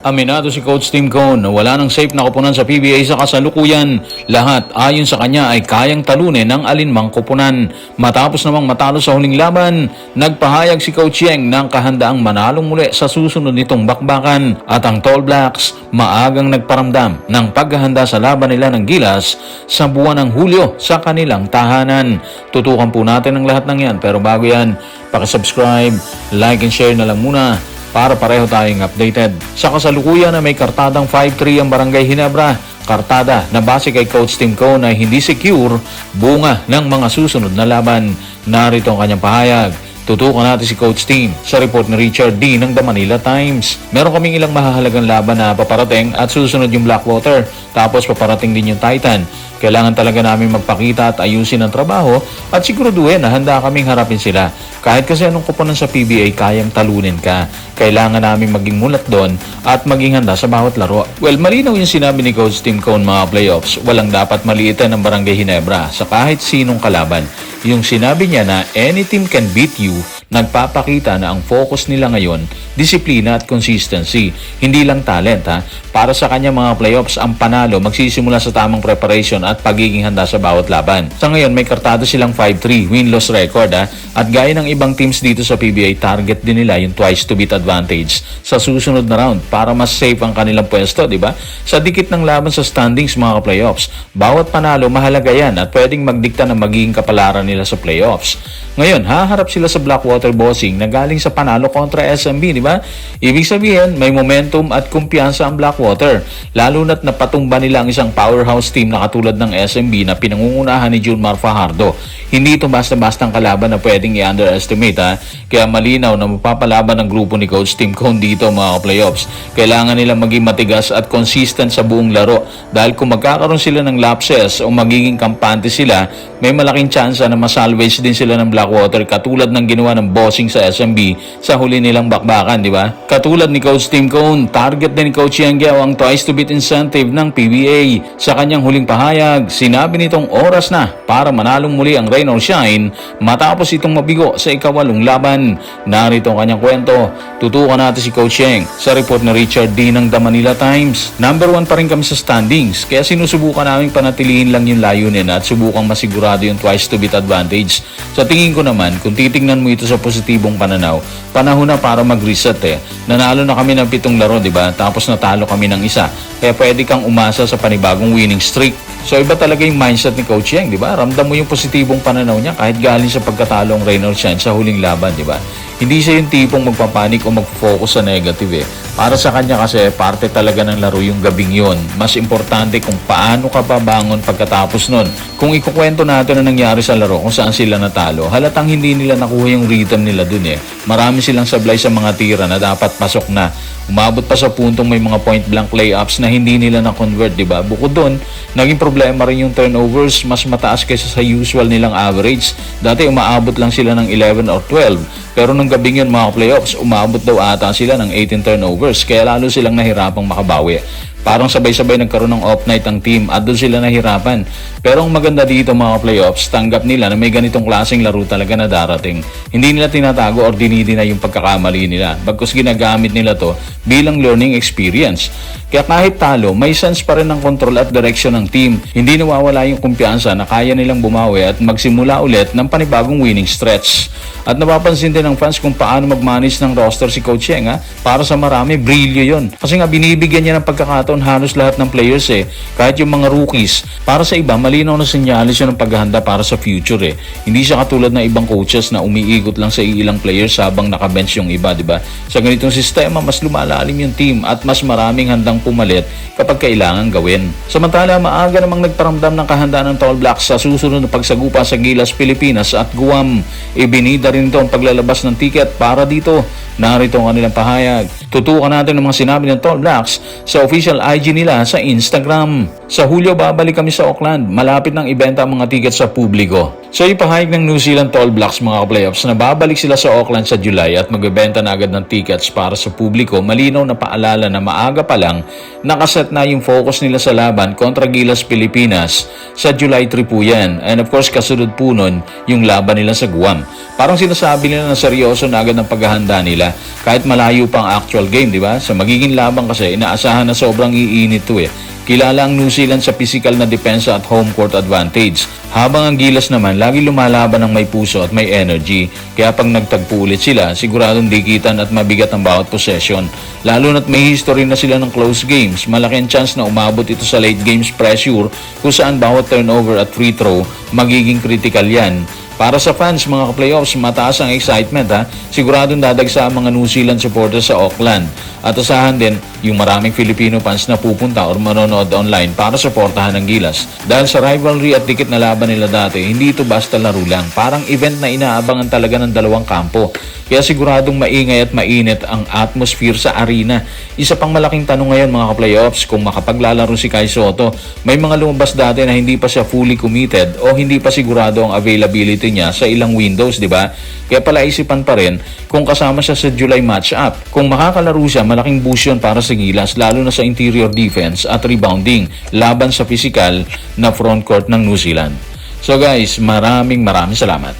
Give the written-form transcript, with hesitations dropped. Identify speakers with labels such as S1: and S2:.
S1: Aminado si Coach Tim Cone na wala ng safe na koponan sa PBA sa kasalukuyan. Lahat ayon sa kanya ay kayang talunin ng alinmang koponan. Matapos namang matalo sa huling laban, nagpahayag si Coach Yeng ng kahandaang manalong muli sa susunod nitong bakbakan. At ang Tall Blacks maagang nagparamdam ng paghahanda sa laban nila ng Gilas sa buwan ng Hulyo sa kanilang tahanan. Tutukan po natin ang lahat ng yan, pero bago yan, pakisubscribe, like and share na lang muna para pareho tayong updated. Sa kasalukuyan na may kartadang 5-3 ang Barangay Ginebra, kartada na base kay Coach Tim Cone na hindi secure, bunga ng mga susunod na laban. Narito ang kanyang pahayag. Tutukan natin si Coach Tim sa report ni Richard D. ng The Manila Times. Meron kaming ilang mahahalagang laban na paparating at susunod yung Blackwater. Tapos paparating din yung Titan. Kailangan talaga namin magpakita at ayusin ang trabaho at siguraduhin na handa kaming harapin sila. Kahit kasi anong koponan sa PBA, kayang talunin ka. Kailangan namin maging mulat doon at maging handa sa bawat laro. Well, malinaw yung sinabi ni Coach Tim Cone mga playoffs. Walang dapat maliitan ng Barangay Ginebra sa kahit sinong kalaban. Yung sinabi niya na any team can beat you, nagpapakita na ang focus nila ngayon, disiplina at consistency. Hindi lang talent ha. Para sa kanya mga playoffs, ang panalo magsisimula sa tamang preparation at pagiging handa sa bawat laban. Sa ngayon, may kartado silang 5-3 win-loss record ha. At gaya ng ibang teams dito sa PBA, target din nila yung twice to beat advantage sa susunod na round para mas safe ang kanilang pwesto, di ba? Sa dikit ng laban sa standings mga playoffs, bawat panalo mahalaga yan at pwedeng magdikta ng magiging kapalaran nila sa playoffs. Ngayon, haharap sila sa Blackwater Bossing na galing sa panalo kontra SMB, di ba? Ibig sabihin, may momentum at kumpiyansa ang Blackwater. Lalo na't napatumba nila ang isang powerhouse team na katulad ng SMB na pinangungunahan ni Junmar Fajardo. Hindi ito basta-bastang kalaban na pwedeng i-underestimate ha. Kaya malinaw na mapapalaban ng grupo ni Coach Tim Cone dito mga playoffs. Kailangan nila maging matigas at consistent sa buong laro. Dahil kung magkakaroon sila ng lapses o magiging kampante sila, may malaking tsansa na masalvage din sila ng Blackwater katulad ng ginawa ng Bossing sa SMB sa huli nilang bakbakan, di ba? Katulad ni Coach Tim Cone, target din ni Coach Yeng ang twice to beat incentive ng PBA. Sa kanyang huling pahayag, sinabi nitong oras na para manalong muli ang rain or shine matapos itong mabigo sa ikawalong laban. Narito ang kanyang kwento. Tutukan natin si Coach Yeng sa report ni Richard D. ng The Manila Times. Number 1 pa rin kami sa standings, kaya sinusubukan namin panatilihin lang yung layunin at subukang masigurado yung twice to beat advantage. Sa tingin ko naman, kung titingnan mo ito sa positibong pananaw, panahon na para mag-reset eh. Nanalo na kami ng 7 laro, di ba? Tapos natalo kami ng isa. Kaya pwede kang umasa sa panibagong winning streak. So iba talaga yung mindset ni Coach Yeng, di ba? Ramdam mo yung positibong pananaw niya kahit galing sa pagkatalong rain or shine sa huling laban, di ba? Hindi siya yung tipong magpapanik o mag-focus sa negative eh. Para sa kanya kasi, parte talaga ng laro yung gabing yon. Mas importante kung paano ka babangon pagkatapos nun. Kung ikukwento natin na nangyari sa laro kung saan sila natalo, halatang hindi nila nakuha yung rhythm nila dun eh. Marami silang sablay sa mga tira na dapat pasok na. Umabot pa sa puntong may mga point blank layups na hindi nila na-convert, di ba? Bukod doon, naging problema rin yung turnovers, mas mataas kaysa sa usual nilang average. Dati umaabot lang sila ng 11 or 12. Pero nung gabing yun mga playoffs, umabot daw ata sila ng 18 turnovers. Kaya lalo silang nahirapang makabawi. Parang sabay-sabay nagkaroon ng off night ang team at doon sila nahirapan. Pero ang maganda dito mga playoffs, tanggap nila na may ganitong klaseng laro talaga na darating. Hindi nila tinatago or dinidina yung pagkakamali nila. Bagkus ginagamit nila to bilang learning experience. Kaya kahit talo, may sense pa rin ng control at direction ng team. Hindi nawawala yung kumpiyansa na kaya nilang bumawi at magsimula ulit ng panibagong winning stretch. At napapansin din ng fans kung paano mag-manage ng roster si Coach Yeng ha. Para sa marami, brilyo yun. Kasi nga binibigyan niya ng pagkakataon halos lahat ng players eh. Kahit yung mga rookies. Para sa iba, malinaw na senyalis yun ng paghahanda para sa future eh. Hindi siya katulad ng ibang coaches na umiikot lang sa ilang players habang nakabench yung iba, di ba? Sa ganitong sistema, mas lumalalim yung team at mas maraming handang pumalit kapag kailangan gawin. Samantala, maaga namang nagparamdam ng kahandaan ng Tall Blacks sa susunod na pagsagupa sa Gilas, Pilipinas at Guam. Ibinida rin ito ang paglalabas ng ticket para dito. Narito ang kanilang pahayag. Tutukan natin ng mga sinabi ng Tall Blacks sa official IG nila sa Instagram. Sa Hulyo, babalik kami sa Auckland. Malapit ng ibenta ang mga ticket sa publiko. So ipahayag ng New Zealand Tall Blacks mga playoffs na babalik sila sa Auckland sa July at magbebenta na agad ng tickets para sa publiko. Malinaw na paalala na maaga pa lang nakaset na yung focus nila sa laban kontra Gilas Pilipinas sa July 3 po yan. And of course kasunod po nun yung laban nila sa Guam. Parang sinasabi nila na seryoso na agad ng paghahanda nila. nila kahit malayo pang actual game, di ba? Sa magiging laban kasi, inaasahan na sobrang iinit to eh. Kilala ang New Zealand sa physical na depensa at home court advantage. Habang ang Gilas naman, lagi lumalaban ng may puso at may energy. Kaya pag nagtagpo ulit sila, siguradong dikitan at mabigat ang bawat possession. Lalo na't may history na sila ng close games. Malaki ang chance na umabot ito sa late games pressure kung saan bawat turnover at free throw magiging critical yan. Para sa fans, mga ka-playoffs, mataas ang excitement ha. Siguradong dadagsa ang mga New Zealand supporters sa Auckland. At asahan din yung maraming Filipino fans na pupunta or manonood online para suportahan ng Gilas. Dahil sa rivalry at dikit na laban nila dati, hindi ito basta laro lang. Parang event na inaabangan talaga ng dalawang kampo. Kaya siguradong maingay at mainit ang atmosphere sa arena. Isa pang malaking tanong ngayon mga ka-playoffs kung makapaglalaro si Kai Sotto. May mga lumabas dati na hindi pa siya fully committed o hindi pa sigurado ang availability niya sa ilang windows, di ba? Kaya palaisipan pa rin kung kasama siya sa July match-up. Kung makakalaro siya, malaking boost yun para sa Gilas lalo na sa interior defense at rebounding laban sa physical na front court ng New Zealand. So guys, maraming salamat.